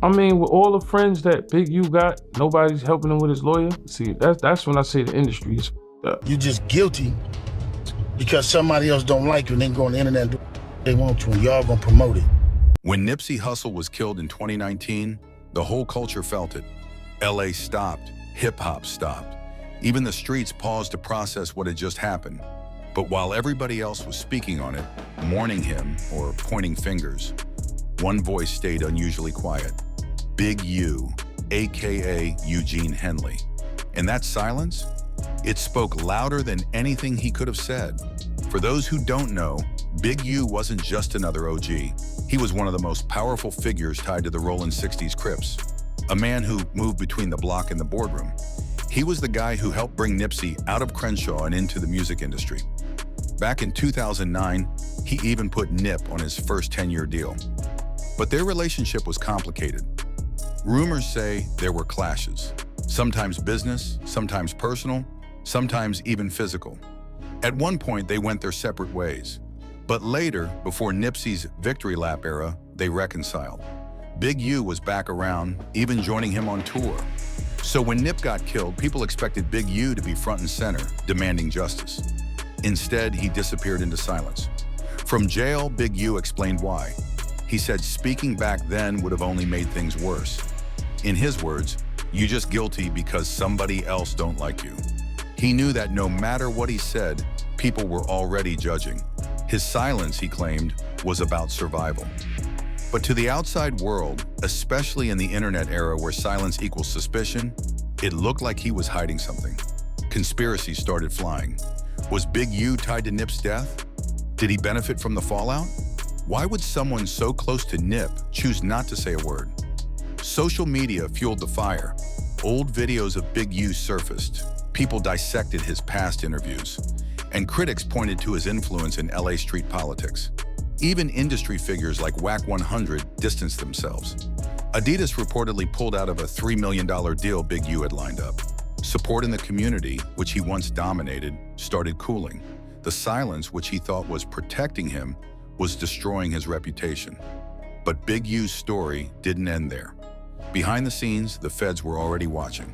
I mean, with all the friends that Big U got, nobody's helping him with his lawyer. See, that's when I say the industry is up. You're just guilty because somebody else don't like you and they can go on the internet and do what they want to, and y'all gonna promote it. When Nipsey Hussle was killed in 2019, the whole culture felt it. LA stopped, hip-hop stopped. Even the streets paused to process what had just happened. But while everybody else was speaking on it, mourning him or pointing fingers, one voice stayed unusually quiet. BigU, aka Eugene Henley. And that silence? It spoke louder than anything he could have said. For those who don't know, BigU wasn't just another OG. He was one of the most powerful figures tied to the Rollin' 60s Crips. A man who moved between the block and the boardroom. He was the guy who helped bring Nipsey out of Crenshaw and into the music industry. Back in 2009, he even put Nip on his first 10-year deal. But their relationship was complicated. Rumors say there were clashes. Sometimes business, sometimes personal, sometimes even physical. At one point, they went their separate ways. But later, before Nipsey's victory lap era, they reconciled. BigU was back around, even joining him on tour. So when Nip got killed, people expected BigU to be front and center, demanding justice. Instead, he disappeared into silence. From jail, BigU explained why. He said speaking back then would have only made things worse. In his words, "You just guilty because somebody else don't like you." He knew that no matter what he said, people were already judging. His silence, he claimed, was about survival. But to the outside world, especially in the internet era where silence equals suspicion, it looked like he was hiding something. Conspiracies started flying. Was BigU tied to Nip's death? Did he benefit from the fallout? Why would someone so close to Nip choose not to say a word? Social media fueled the fire. Old videos of BigU surfaced. People dissected his past interviews. And critics pointed to his influence in LA street politics. Even industry figures like Wack 100 distanced themselves. Adidas reportedly pulled out of a $3 million deal BigU had lined up. Support in the community, which he once dominated, started cooling. The silence, which he thought was protecting him, was destroying his reputation. But BigU's story didn't end there. Behind the scenes, the feds were already watching.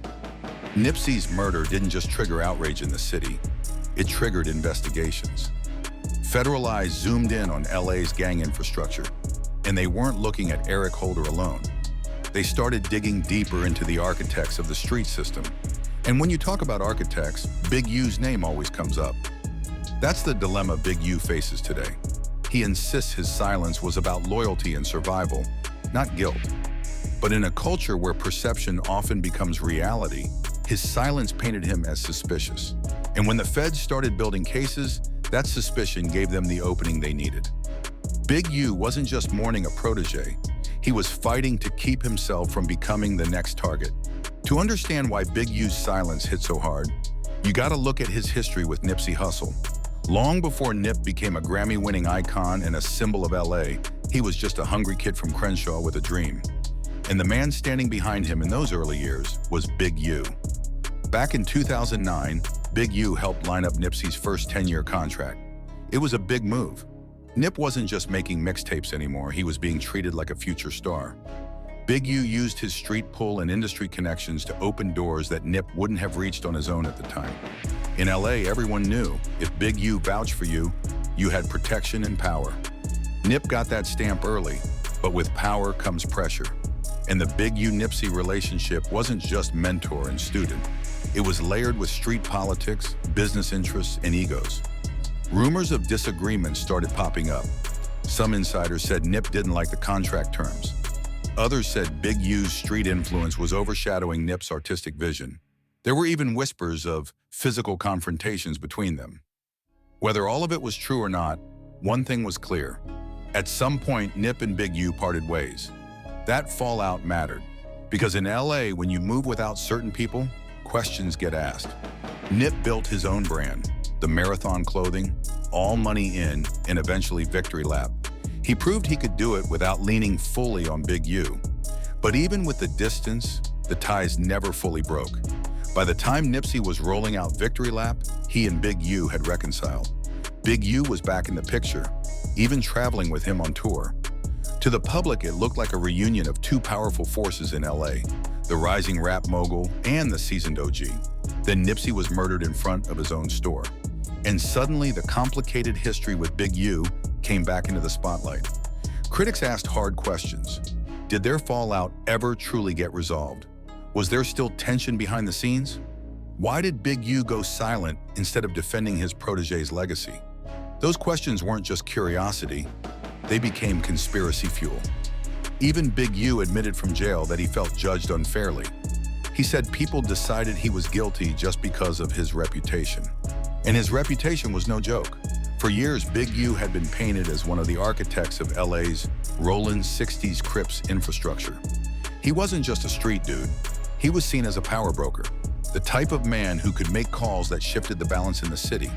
Nipsey's murder didn't just trigger outrage in the city, it triggered investigations. Federal eyes zoomed in on LA's gang infrastructure, and they weren't looking at Eric Holder alone. They started digging deeper into the architects of the street system. And when you talk about architects, BigU's name always comes up. That's the dilemma BigU faces today. He insists his silence was about loyalty and survival, not guilt. But in a culture where perception often becomes reality, his silence painted him as suspicious. And when the feds started building cases, that suspicion gave them the opening they needed. BigU wasn't just mourning a protege, he was fighting to keep himself from becoming the next target. To understand why BigU's silence hit so hard, you gotta look at his history with Nipsey Hussle. Long before Nip became a Grammy-winning icon and a symbol of LA, he was just a hungry kid from Crenshaw with a dream. And the man standing behind him in those early years was BigU. Back in 2009, BigU helped line up Nipsey's first 10-year contract. It was a big move. Nip wasn't just making mixtapes anymore, he was being treated like a future star. BigU used his street pull and industry connections to open doors that Nip wouldn't have reached on his own at the time. In LA, everyone knew if BigU vouched for you, you had protection and power. Nip got that stamp early, but with power comes pressure. And the BigU-Nipsey relationship wasn't just mentor and student. It was layered with street politics, business interests, and egos. Rumors of disagreements started popping up. Some insiders said Nip didn't like the contract terms. Others said BigU's street influence was overshadowing Nip's artistic vision. There were even whispers of physical confrontations between them. Whether all of it was true or not, one thing was clear. At some point, Nip and BigU parted ways. That fallout mattered, because in LA, when you move without certain people, questions get asked. Nip built his own brand, the Marathon clothing, All Money In, and eventually Victory Lap. He proved he could do it without leaning fully on BigU. But even with the distance, the ties never fully broke. By the time Nipsey was rolling out Victory Lap, he and BigU had reconciled. BigU was back in the picture, even traveling with him on tour. To the public, it looked like a reunion of two powerful forces in LA, the rising rap mogul and the seasoned OG. Then Nipsey was murdered in front of his own store. And suddenly, the complicated history with BigU came back into the spotlight. Critics asked hard questions. Did their fallout ever truly get resolved? Was there still tension behind the scenes? Why did BigU go silent instead of defending his protege's legacy? Those questions weren't just curiosity, they became conspiracy fuel. Even BigU admitted from jail that he felt judged unfairly. He said people decided he was guilty just because of his reputation. And his reputation was no joke. For years, BigU had been painted as one of the architects of LA's rolling 60s Crips infrastructure. He wasn't just a street dude. He was seen as a power broker, the type of man who could make calls that shifted the balance in the city.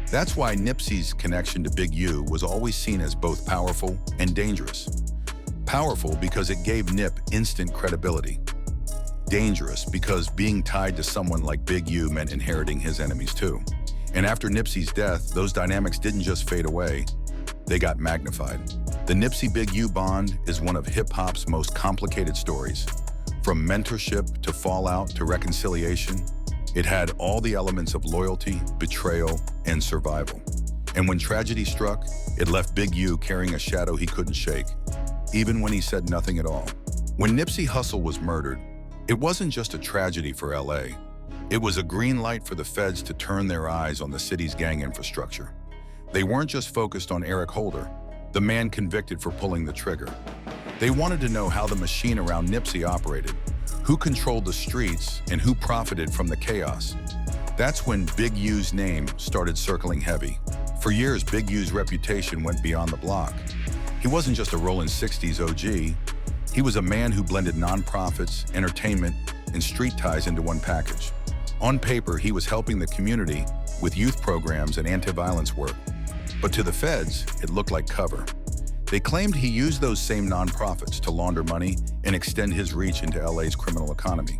That's why Nipsey's connection to BigU was always seen as both powerful and dangerous. Powerful because it gave Nip instant credibility. Dangerous because being tied to someone like BigU meant inheriting his enemies too. And after Nipsey's death, those dynamics didn't just fade away, they got magnified. The Nipsey-BigU bond is one of hip-hop's most complicated stories. From mentorship to fallout to reconciliation, it had all the elements of loyalty, betrayal, and survival. And when tragedy struck, it left BigU carrying a shadow he couldn't shake, even when he said nothing at all. When Nipsey Hussle was murdered, it wasn't just a tragedy for LA. It was a green light for the feds to turn their eyes on the city's gang infrastructure. They weren't just focused on Eric Holder, the man convicted for pulling the trigger. They wanted to know how the machine around Nipsey operated, who controlled the streets, and who profited from the chaos. That's when BigU's name started circling heavy. For years, BigU's reputation went beyond the block. He wasn't just a rolling 60s OG. He was a man who blended nonprofits, entertainment, and street ties into one package. On paper, he was helping the community with youth programs and anti-violence work. But to the feds, it looked like cover. They claimed he used those same nonprofits to launder money and extend his reach into LA's criminal economy.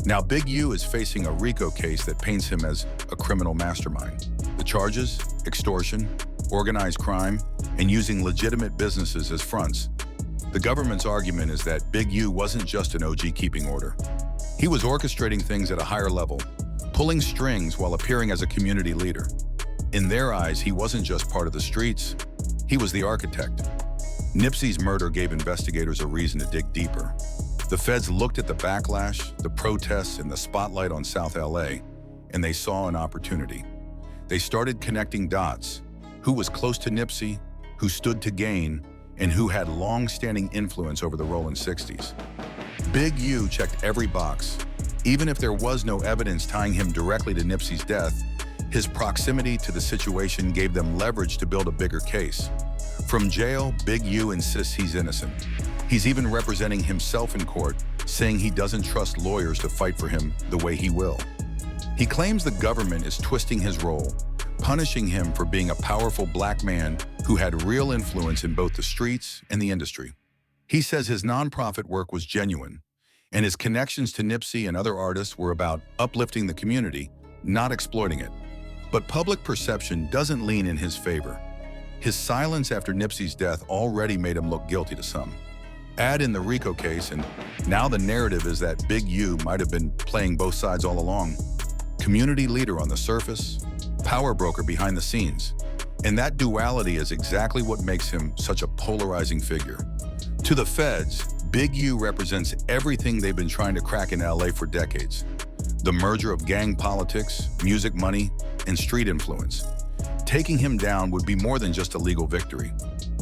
Now, BigU is facing a RICO case that paints him as a criminal mastermind. The charges: extortion, organized crime, and using legitimate businesses as fronts. The government's argument is that BigU wasn't just an OG keeping order. He was orchestrating things at a higher level, pulling strings while appearing as a community leader. In their eyes, he wasn't just part of the streets, he was the architect. Nipsey's murder gave investigators a reason to dig deeper. The feds looked at the backlash, the protests, and the spotlight on South LA, and they saw an opportunity. They started connecting dots: who was close to Nipsey, who stood to gain, and who had long-standing influence over the rolling 60s. BigU checked every box. Even if there was no evidence tying him directly to Nipsey's death, his proximity to the situation gave them leverage to build a bigger case. From jail, BigU insists he's innocent. He's even representing himself in court, saying he doesn't trust lawyers to fight for him the way he will. He claims the government is twisting his role, punishing him for being a powerful black man who had real influence in both the streets and the industry. He says his nonprofit work was genuine, and his connections to Nipsey and other artists were about uplifting the community, not exploiting it. But public perception doesn't lean in his favor. His silence after Nipsey's death already made him look guilty to some. Add in the RICO case, and now the narrative is that BigU might have been playing both sides all along. Community leader on the surface, power broker behind the scenes. And that duality is exactly what makes him such a polarizing figure. To the feds, BigU represents everything they've been trying to crack in LA for decades. The merger of gang politics, music money, and street influence. Taking him down would be more than just a legal victory.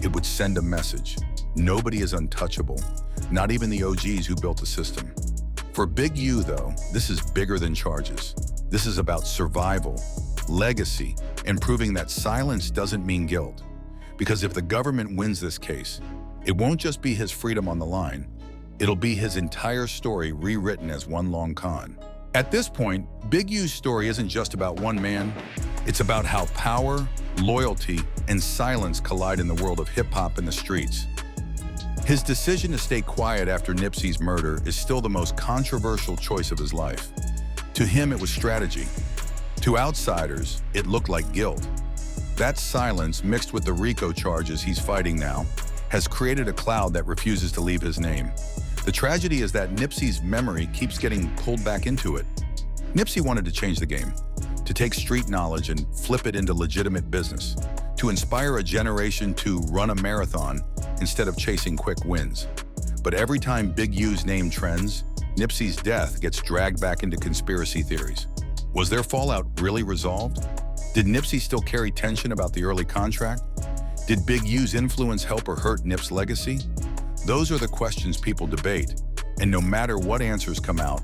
It would send a message. Nobody is untouchable, not even the OGs who built the system. For BigU, though, this is bigger than charges. This is about survival, legacy, and proving that silence doesn't mean guilt. Because if the government wins this case, it won't just be his freedom on the line. It'll be his entire story rewritten as one long con. At this point, BigU's story isn't just about one man. It's about how power, loyalty, and silence collide in the world of hip-hop and the streets. His decision to stay quiet after Nipsey's murder is still the most controversial choice of his life. To him, it was strategy. To outsiders, it looked like guilt. That silence, mixed with the RICO charges he's fighting now, has created a cloud that refuses to leave his name. The tragedy is that Nipsey's memory keeps getting pulled back into it. Nipsey wanted to change the game, to take street knowledge and flip it into legitimate business, to inspire a generation to run a marathon instead of chasing quick wins. But every time Big U's name trends, Nipsey's death gets dragged back into conspiracy theories. Was their fallout really resolved? Did Nipsey still carry tension about the early contract? Did Big U's influence help or hurt Nip's legacy? Those are the questions people debate, and no matter what answers come out,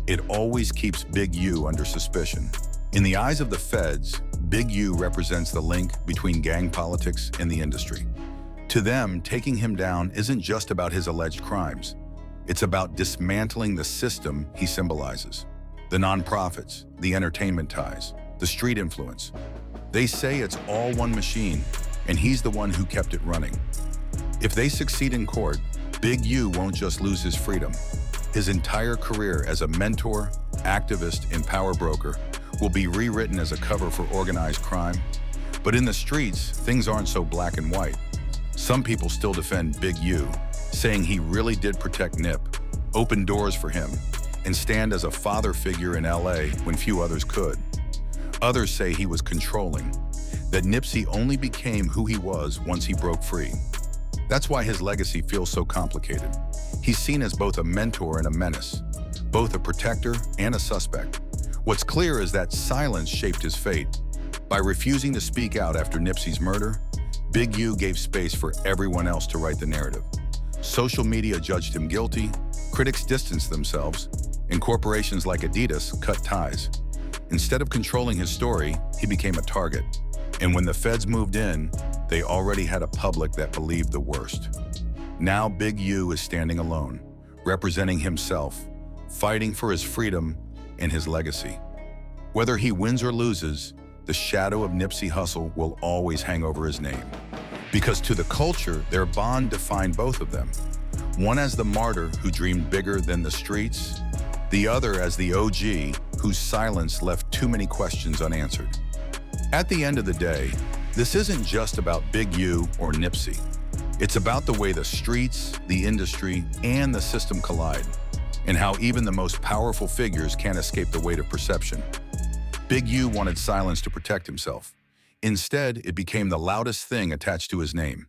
it always keeps Big U under suspicion. In the eyes of the feds, Big U represents the link between gang politics and the industry. To them, taking him down isn't just about his alleged crimes. It's about dismantling the system he symbolizes. The nonprofits, the entertainment ties, the street influence. They say it's all one machine, and he's the one who kept it running. If they succeed in court, Big U won't just lose his freedom. His entire career as a mentor, activist, and power broker will be rewritten as a cover for organized crime. But in the streets, things aren't so black and white. Some people still defend Big U, saying he really did protect Nip, open doors for him, and stand as a father figure in LA when few others could. Others say he was controlling, that Nipsey only became who he was once he broke free. That's why his legacy feels so complicated. He's seen as both a mentor and a menace, both a protector and a suspect. What's clear is that silence shaped his fate. By refusing to speak out after Nipsey's murder, Big U gave space for everyone else to write the narrative. Social media judged him guilty, critics distanced themselves, and corporations like Adidas cut ties. Instead of controlling his story, he became a target. And when the feds moved in, they already had a public that believed the worst. Now Big U is standing alone, representing himself, fighting for his freedom and his legacy. Whether he wins or loses, the shadow of Nipsey Hussle will always hang over his name. Because to the culture, their bond defined both of them. One as the martyr who dreamed bigger than the streets, the other as the OG whose silence left too many questions unanswered. At the end of the day, this isn't just about Big U or Nipsey. It's about the way the streets, the industry, and the system collide, and how even the most powerful figures can't escape the weight of perception. Big U wanted silence to protect himself. Instead, it became the loudest thing attached to his name.